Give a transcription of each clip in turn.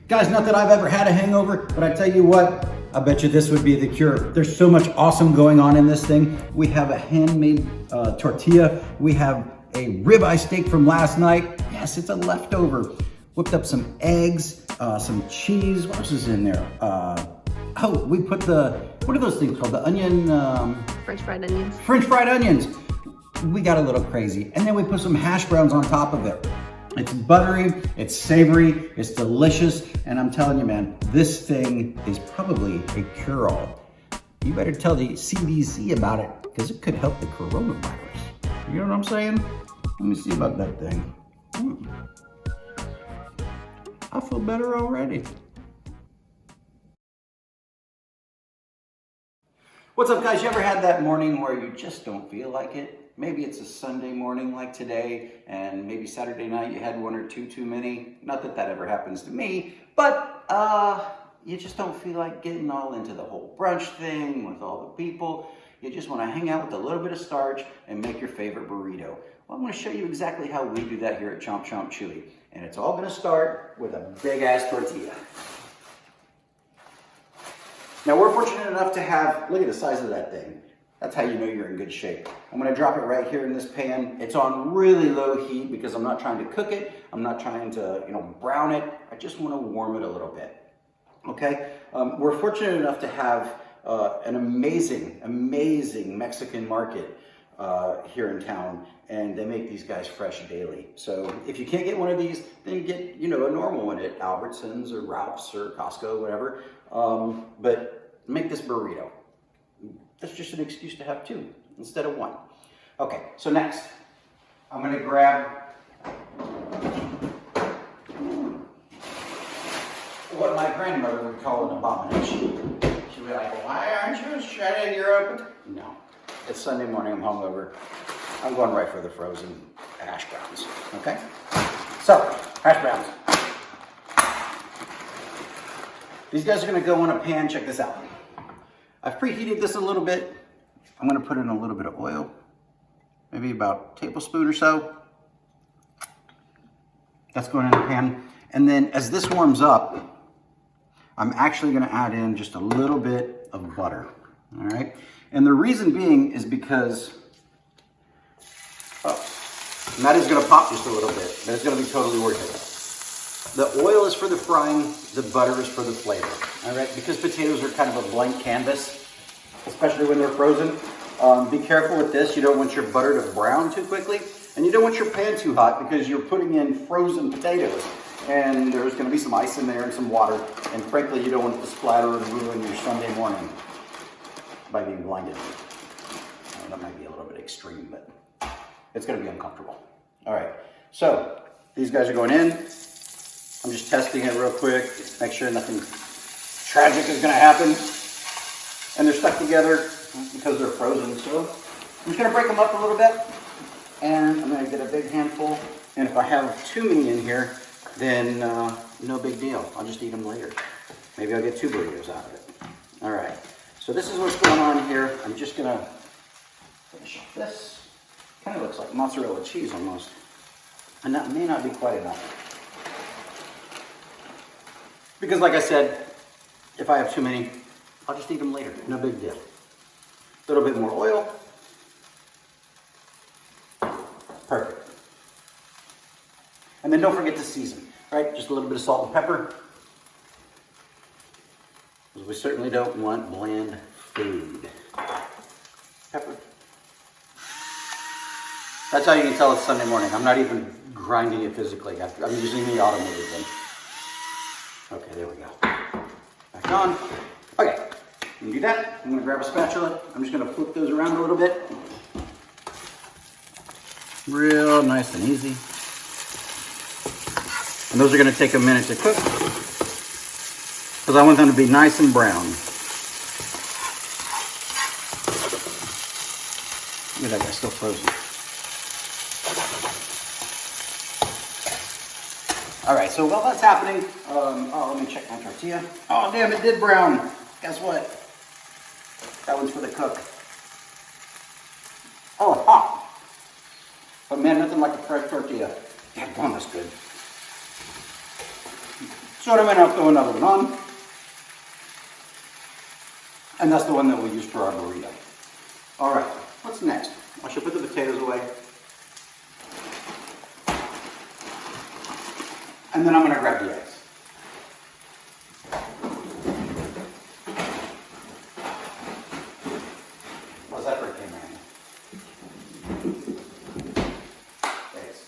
Guys, not that I've ever had a hangover, but I tell you what, I bet you this would be the cure. There's so much awesome going on in this thing. We have a handmade tortilla. We have a ribeye steak from last night. Yes, it's a leftover. Whipped up some eggs, some cheese. What else is in there? Oh, we put what are those things called? The onion? French fried onions. French fried onions. We got a little crazy. And then we put some hash browns on top of it. It's buttery, it's savory, it's delicious, and I'm telling you, man, this thing is probably a cure-all. You better tell the CDC about it, because it could help the coronavirus. You know what I'm saying? Let me see about that thing. I feel better already. What's up, guys? You ever had that morning where you just don't feel like it? Maybe it's a Sunday morning like today, and maybe Saturday night you had one or two too many. Not that that ever happens to me, but you just don't feel like getting all into the whole brunch thing with all the people. You just want to hang out with a little bit of starch and make your favorite burrito. Well, I'm going to show you exactly how we do that here at Chomp Chomp Chewy. And it's all going to start with a big-ass tortilla. Now, we're fortunate enough to have, look at the size of that thing. That's how you know you're in good shape. I'm going to drop it right here in this pan. It's on really low heat because I'm not trying to cook it. I'm not trying to, brown it. I just want to warm it a little bit. Okay? We're fortunate enough to have an amazing Mexican market here in town, and they make these guys fresh daily. So if you can't get one of these, then get, a normal one at Albertsons or Ralph's or Costco, whatever. But make this burrito. That's just an excuse to have two instead of one. Okay, so next, I'm gonna grab what my grandmother would call an abomination. She'd be like, why aren't you shredded your open? No, it's Sunday morning, I'm hungover. I'm going right for the frozen hash browns, okay? So, hash browns. These guys are gonna go in a pan, check this out. I've preheated this a little bit. I'm gonna put in a little bit of oil, maybe about a tablespoon or so. That's going in the pan. And then as this warms up, I'm actually gonna add in just a little bit of butter, all right? And the reason being is because, and that is gonna pop just a little bit, but it's gonna be totally worth it. The oil is for the frying, the butter is for the flavor, all right? Because potatoes are kind of a blank canvas, especially when they're frozen. Be careful with this. You don't want your butter to brown too quickly, and you don't want your pan too hot because you're putting in frozen potatoes, and there's gonna be some ice in there and some water, and frankly, you don't want it to splatter and ruin your Sunday morning by being blinded. That might be a little bit extreme, but it's gonna be uncomfortable. All right, so these guys are going in. I'm just testing it real quick, make sure nothing tragic is gonna happen. And they're stuck together because they're frozen. So I'm just gonna break them up a little bit, and I'm gonna get a big handful. And if I have too many in here, then no big deal. I'll just eat them later. Maybe I'll get 2 burritos out of it. All right, so this is what's going on here. I'm just gonna finish off this. Kind of looks like mozzarella cheese almost. And that may not be quite enough. Because like I said, if I have too many, I'll just eat them later, no big deal. A little bit more oil. Perfect. And then don't forget to season, right? Just a little bit of salt and pepper. Because we certainly don't want bland food. Pepper. That's how you can tell it's Sunday morning. I'm not even grinding it physically. I'm using the automated thing. Okay, there we go. Back on. Okay, you can do that. I'm gonna grab a spatula. I'm just gonna flip those around a little bit. Real nice and easy. And those are gonna take a minute to cook because I want them to be nice and brown. Look at that guy, still frozen. All right, so while that's happening, let me check my tortilla. Oh, damn, it did brown. Guess what? That one's for the cook. Oh, hot. But man, nothing like a fresh tortilla. Damn, that's good. So I'm gonna throw another one on. And that's the one that we'll use for our burrito. All right, what's next? I should put the potatoes away. And then I'm gonna grab the eggs. How's that for a camera angle? Eggs.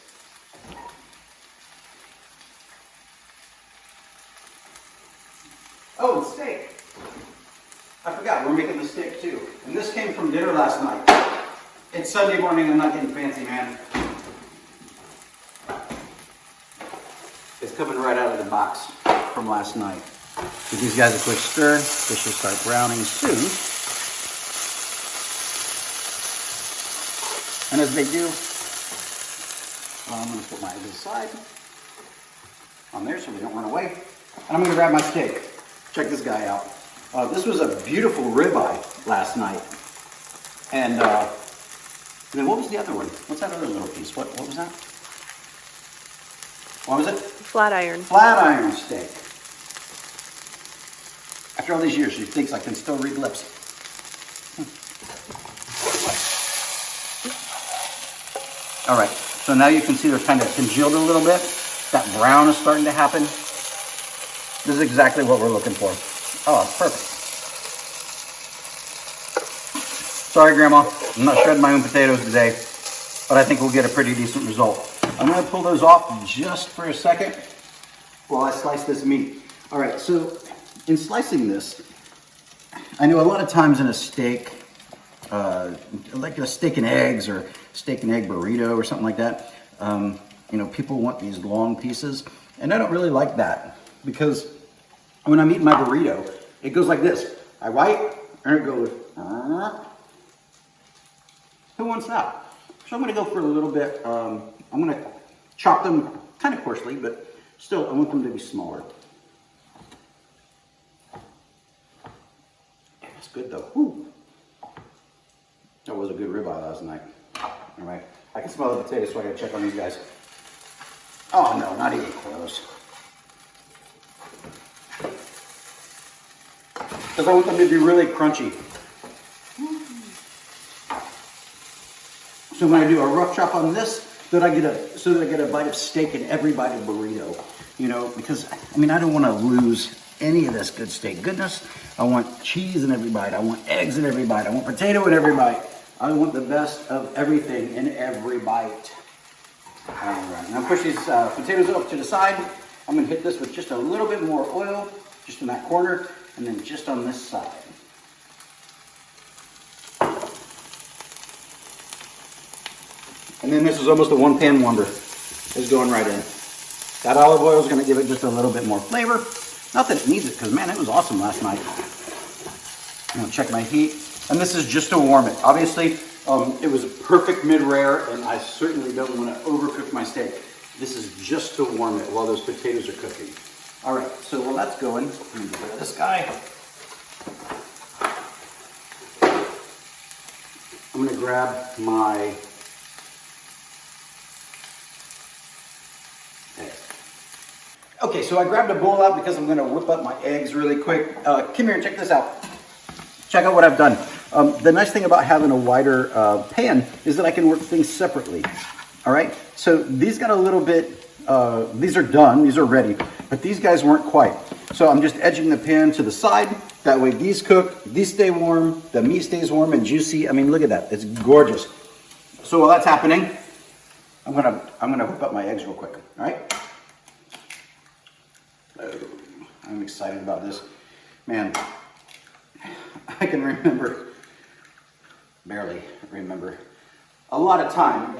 Oh, and steak. I forgot, we're making the steak too. And this came from dinner last night. It's Sunday morning, I'm not getting fancy, man. It's coming right out of the box from last night. Give these guys a quick stir. This should start browning soon. And as they do, I'm going to put my eggs aside on there so we don't run away. And I'm going to grab my steak. Check this guy out. This was a beautiful ribeye last night. And then what was the other one? What's that other little piece? What was that? What was it? Flat iron. Flat iron steak. After all these years, she thinks I can still read lips. All right, so now you can see they're kind of congealed a little bit. That brown is starting to happen. This is exactly what we're looking for. Oh, it's perfect. Sorry, Grandma. I'm not shredding my own potatoes today, but I think we'll get a pretty decent result. I'm going to pull those off just for a second while I slice this meat. All right, so in slicing this, I know a lot of times in a steak, like a steak and eggs or steak and egg burrito or something like that, you know, people want these long pieces, and I don't really like that because when I'm eating my burrito, it goes like this. I bite, and it goes, who wants that? So I'm going to go for a little bit, I'm going to chop them kind of coarsely, but still I want them to be smaller. Yeah, that's good though. Woo. That was a good ribeye last night. All right, I can smell the potatoes, so I got to check on these guys. Oh no, not even close. Because I want them to be really crunchy. So when I do a rough chop on this, so that I get a bite of steak in every bite of burrito. You know, because I mean I don't want to lose any of this good steak goodness. I want cheese in every bite. I want eggs in every bite. I want potato in every bite. I want the best of everything in every bite. All right, now push these potatoes off to the side. I'm going to hit this with just a little bit more oil, just in that corner, and then just on this side. And then this is almost a one-pan wonder. It's going right in. That olive oil is going to give it just a little bit more flavor. Not that it needs it, because man, it was awesome last night. I'm going to check my heat. And this is just to warm it. Obviously, it was a perfect mid-rare, and I certainly don't want to overcook my steak. This is just to warm it while those potatoes are cooking. All right, so while that's going, I'm going to get rid of this guy. I'm going to grab my eggs. Okay, so I grabbed a bowl out because I'm going to whip up my eggs really quick. Come here and check this out. Check out what I've done. The nice thing about having a wider pan is that I can work things separately. All right, so these got a little bit, these are done, these are ready, but these guys weren't quite. So I'm just edging the pan to the side. That way these cook, these stay warm, the meat stays warm and juicy. I mean, look at that, it's gorgeous. So while that's happening, I'm gonna whip up my eggs real quick, all right? I'm excited about this. Man, I can remember, barely remember, a lot of time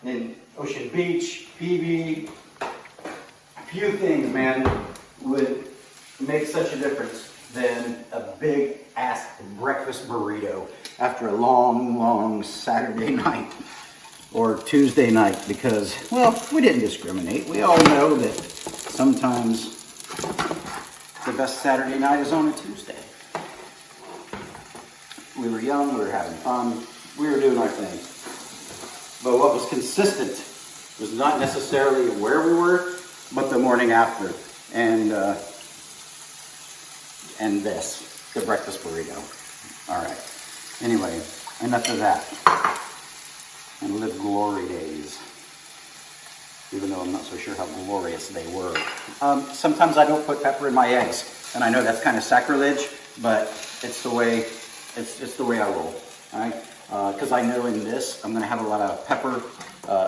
in Ocean Beach, PB, a few things, man, would make such a difference than a big ass breakfast burrito after a long, long Saturday night or Tuesday night because, well, we didn't discriminate. We all know that sometimes the best Saturday night is on a Tuesday. We were young, we were having fun, we were doing our thing. But what was consistent was not necessarily where we were, but the morning after. and this, the breakfast burrito. All right. Anyway, enough of that. And live glory days. Even though I'm not so sure how glorious they were. Sometimes I don't put pepper in my eggs, and I know that's kind of sacrilege, but it's the way I roll. All right. Because I know in this I'm going to have a lot of pepper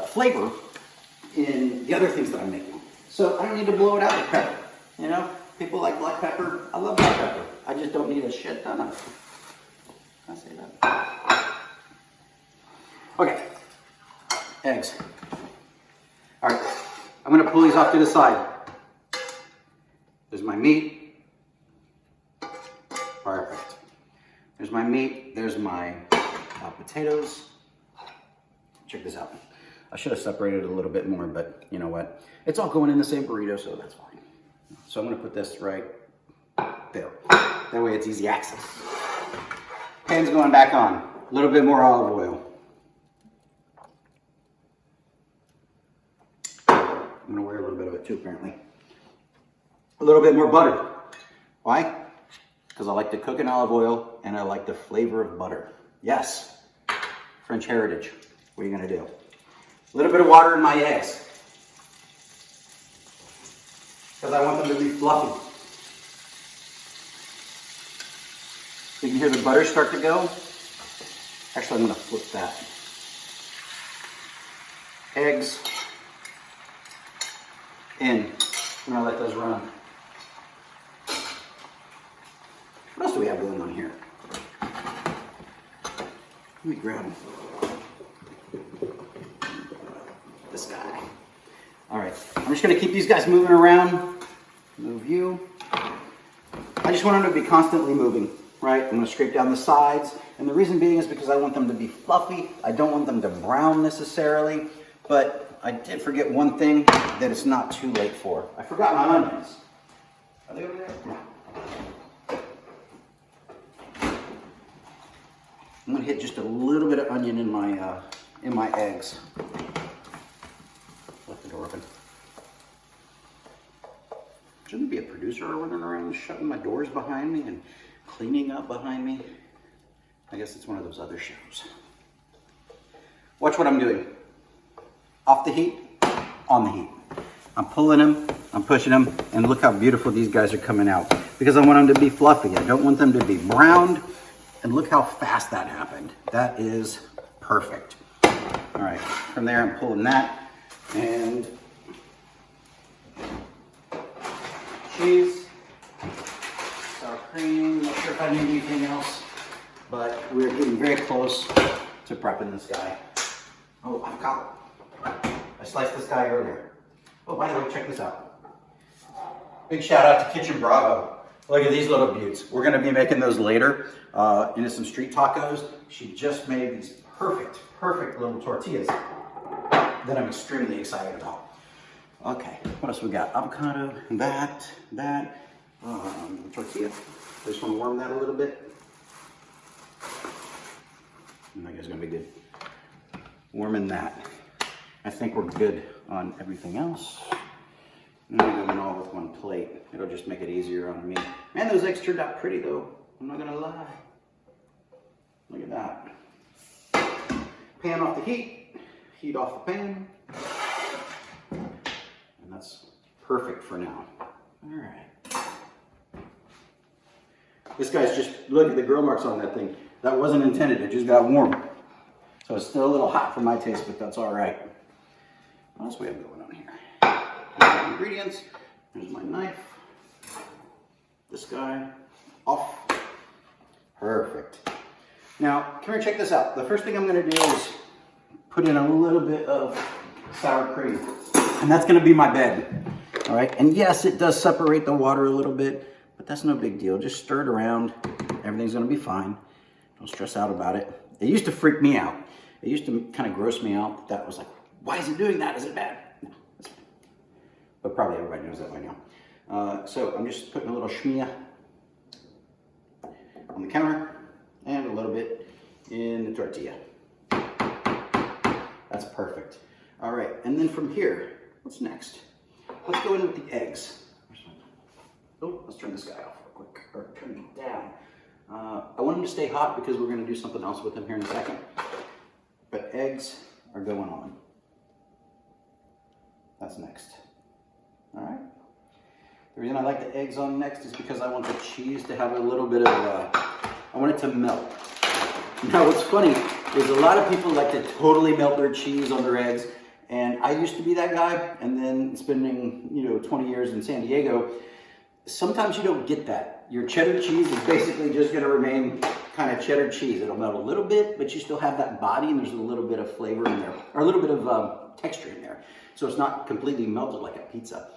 flavor in the other things that I'm making. So I don't need to blow it out with pepper. You know, people like black pepper. I love black pepper. I just don't need a shit ton of it. Can I say that? Okay. Eggs. All right. I'm going to pull these off to the side. There's my meat. Perfect. There's my meat. There's my potatoes. Check this out. I should have separated it a little bit more, but you know what? It's all going in the same burrito, so that's fine. So I'm going to put this right there. That way it's easy access. Pan's going back on. A little bit more olive oil. I'm going to wear a little bit of it too, apparently. A little bit more butter. Why? Because I like to cook in olive oil and I like the flavor of butter. Yes, French heritage. What are you going to do? A little bit of water in my eggs. Because I want them to be fluffy. You can hear the butter start to go. Actually, I'm going to flip that. Eggs in. I'm going to let those run. What else do we have going on here? Let me grab this guy. All right, I'm just going to keep these guys moving around. Move you. I just want them to be constantly moving, right? I'm going to scrape down the sides. And the reason being is because I want them to be fluffy. I don't want them to brown necessarily. But I did forget one thing that it's not too late for. I forgot my onions. Are they over there? No. I'm going to hit just a little bit of onion in my eggs. Left the door open. Shouldn't there be a producer running around shutting my doors behind me and cleaning up behind me? I guess it's one of those other shows. Watch what I'm doing. Off the heat, on the heat. I'm pulling them, I'm pushing them, and look how beautiful these guys are coming out. Because I want them to be fluffy. I don't want them to be browned. And look how fast that happened. That is perfect. All right, from there I'm pulling that. And cheese, sour cream, not sure if I need anything else, but we're getting very close to prepping this guy. Oh, avocado. I sliced this guy earlier. Oh, by the way, check this out. Big shout out to Kitchen Bravo. Look at these little beauts. We're gonna be making those later into some street tacos. She just made these perfect little tortillas that I'm extremely excited about. Okay, what else we got? Avocado, that, tortilla. Just want to warm that a little bit. I think it's gonna be good. Warming that. I think we're good on everything else. I'm gonna go in all with one plate. It'll just make it easier on me. Man, those eggs turned out pretty though. I'm not gonna lie. Look at that. Pan off the heat. Heat off the pan. And that's perfect for now. All right. This guy's just, look at the grill marks on that thing. That wasn't intended, it just got warm. So it's still a little hot for my taste, but that's all right. What else we have going on here? My ingredients. There's my knife. This guy off. Perfect. Now, come here, check this out. The first thing I'm going to do is put in a little bit of sour cream. And that's going to be my bed. All right. And yes, it does separate the water a little bit, but that's no big deal. Just stir it around. Everything's going to be fine. Don't stress out about it. It used to freak me out. It used to kind of gross me out. That was like, why is it doing that? Is it bad? No, it's fine. But probably everybody knows that by now. So I'm just putting a little schmear on the counter and a little bit in the tortilla. That's perfect. All right, and then from here, what's next? Let's go in with the eggs. Where's my Oh, let's turn this guy off real quick, or turn it down. I want him to stay hot because we're going to do something else with him here in a second. But eggs are going on. That's next. All right. The reason I like the eggs on next is because I want the cheese to have a little bit of, I want it to melt. Now what's funny is a lot of people like to totally melt their cheese on their eggs. And I used to be that guy, and then spending, 20 years in San Diego, sometimes you don't get that. Your cheddar cheese is basically just gonna remain kind of cheddar cheese. It'll melt a little bit, but you still have that body and there's a little bit of flavor in there, or a little bit of texture in there. So it's not completely melted like a pizza.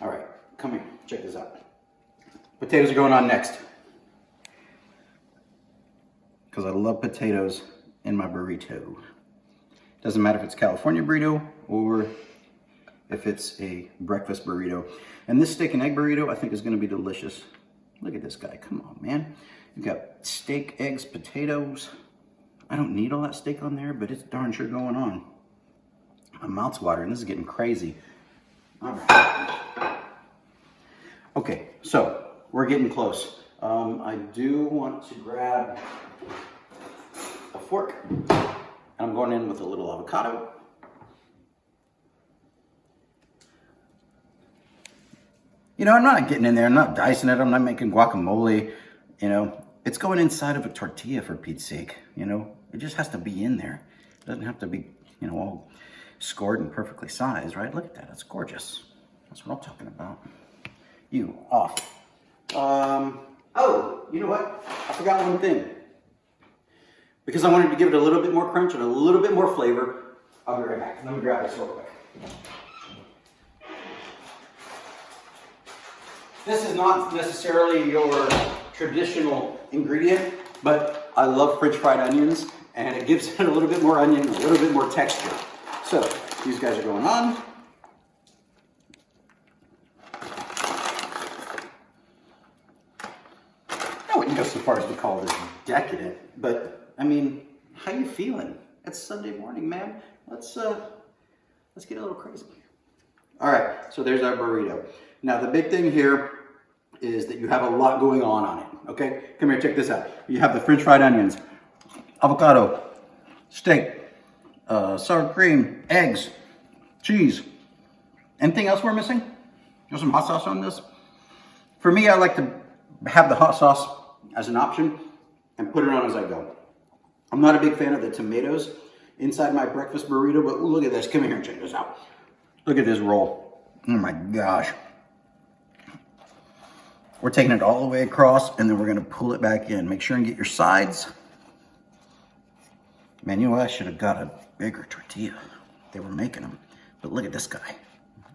All right, come here, check this out. Potatoes are going on next. Because I love potatoes in my burrito. Doesn't matter if it's California burrito or if it's a breakfast burrito. And this steak and egg burrito I think is gonna be delicious. Look at this guy, come on, man. You've got steak, eggs, potatoes. I don't need all that steak on there, but it's darn sure going on. My mouth's watering, this is getting crazy. All right. Okay, so we're getting close. I do want to grab a fork. I'm going in with a little avocado. I'm not getting in there, I'm not dicing it, I'm not making guacamole, It's going inside of a tortilla for Pete's sake, It just has to be in there. It doesn't have to be, all scored and perfectly sized, right? Look at that, it's gorgeous. That's what I'm talking about. You, off. Oh, you know what? I forgot one thing. Because I wanted to give it a little bit more crunch and a little bit more flavor, I'll be right back. Let me grab this real quick. This is not necessarily your traditional ingredient, but I love French fried onions, and it gives it a little bit more onion, a little bit more texture. So, these guys are going on. I wouldn't go so far as to call this decadent, but I mean, how you feeling? It's Sunday morning, man. Let's get a little crazy. All right, so there's our burrito. Now the big thing here is that you have a lot going on it, okay? Come here, check this out. You have the French fried onions, avocado, steak, sour cream, eggs, cheese. Anything else we're missing? There's some hot sauce on this. For me, I like to have the hot sauce as an option and put it on as I go. I'm not a big fan of the tomatoes inside my breakfast burrito, but look at this. Come here and check this out. Look at this roll. Oh my gosh. We're taking it all the way across and then we're gonna pull it back in. Make sure and get your sides. Man, you know what? I should have got a bigger tortilla. They were making them. But look at this guy.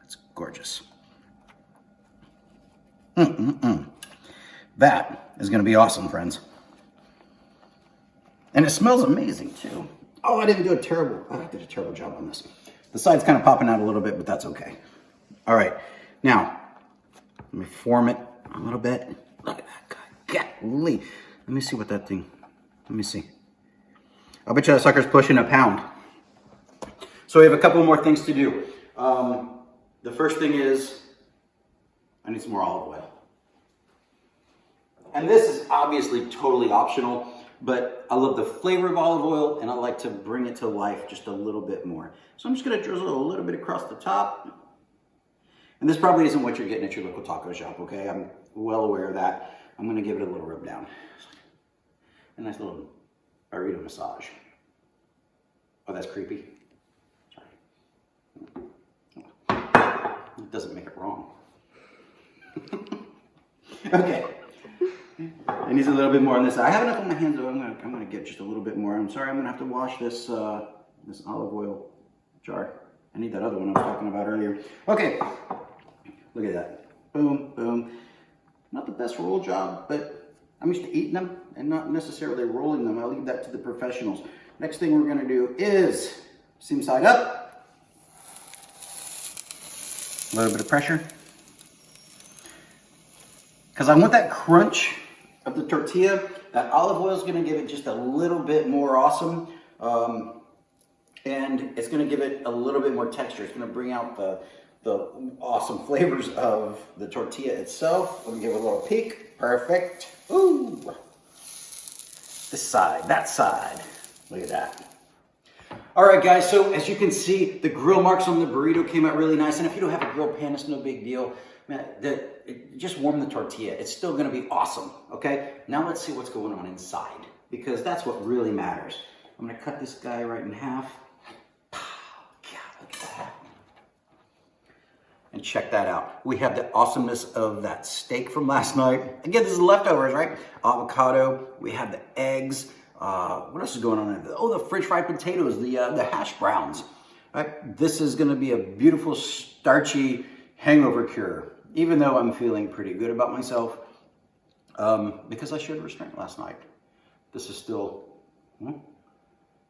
It's gorgeous. That is gonna be awesome, friends. And it smells amazing too. Oh, I did a terrible job on this. The side's kind of popping out a little bit, but that's okay. All right, now, let me form it a little bit. Look at that guy, golly. Let me see what that thing, let me see. I bet you that sucker's pushing a pound. So we have a couple more things to do. The first thing is, I need some more olive oil. And this is obviously totally optional, but I love the flavor of olive oil and I like to bring it to life just a little bit more. So I'm just gonna drizzle a little bit across the top. And this probably isn't what you're getting at your local taco shop, okay? I'm well aware of that. I'm gonna give it a little rub down. A nice little burrito massage. Oh, that's creepy. Sorry. It doesn't make it wrong. Okay. It needs a little bit more on this side. I have enough on my hands, though. I'm gonna get just a little bit more. I'm sorry, I'm gonna have to wash this this olive oil jar. I need that other one I was talking about earlier. Okay, look at that. Boom, boom. Not the best roll job, but I'm used to eating them and not necessarily rolling them. I'll leave that to the professionals. Next thing we're gonna do is seam side up. A little bit of pressure. Because I want that crunch of the tortilla. That olive oil is going to give it just a little bit more awesome. And it's going to give it a little bit more texture. It's going to bring out the awesome flavors of the tortilla itself. Let me give it a little peek. Perfect. Ooh. This side, that side. Look at that. All right, guys, so as you can see, the grill marks on the burrito came out really nice. And if you don't have a grill pan, it's no big deal. Man, just warm the tortilla. It's still gonna be awesome, okay? Now let's see what's going on inside, because that's what really matters. I'm gonna cut this guy right in half. God, look at that. And check that out. We have the awesomeness of that steak from last night. Again, this is leftovers, right? Avocado, we have the eggs. What else is going on there? Oh, the French fried potatoes, the hash browns. Right? This is gonna be a beautiful, starchy hangover cure, even though I'm feeling pretty good about myself, because I showed restraint last night. This is still,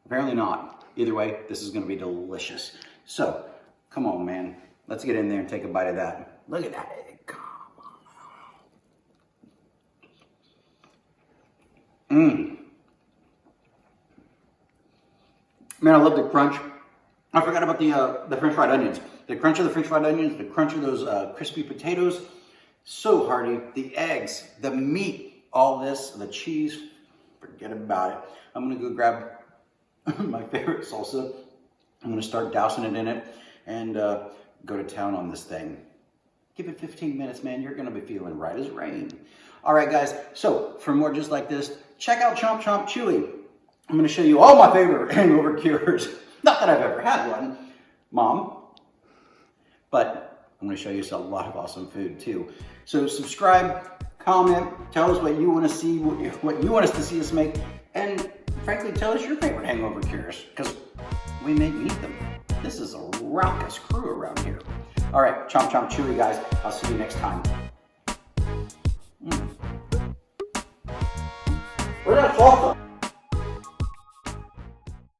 apparently not. Either way, this is gonna be delicious. So, come on, man. Let's get in there and take a bite of that. Look at that egg, come on. Man, I love the crunch. I forgot about the French fried onions. The crunch of the French fried onions, the crunch of those crispy potatoes, so hearty. The eggs, the meat, all this, the cheese, forget about it. I'm gonna go grab my favorite salsa. I'm gonna start dousing it in it and go to town on this thing. Give it 15 minutes, man. You're gonna be feeling right as rain. All right, guys. So for more just like this, check out Chomp Chomp Chewy. I'm gonna show you all my favorite hangover cures. Not that I've ever had one, Mom. But I'm going to show you a lot of awesome food too. So subscribe, comment, tell us what you want to see, what you want us to see us make, and frankly, tell us your favorite hangover cures, because we may need them. This is a raucous crew around here. All right, Chomp Chomp Chewy, guys. I'll see you next time. Where's that salsa?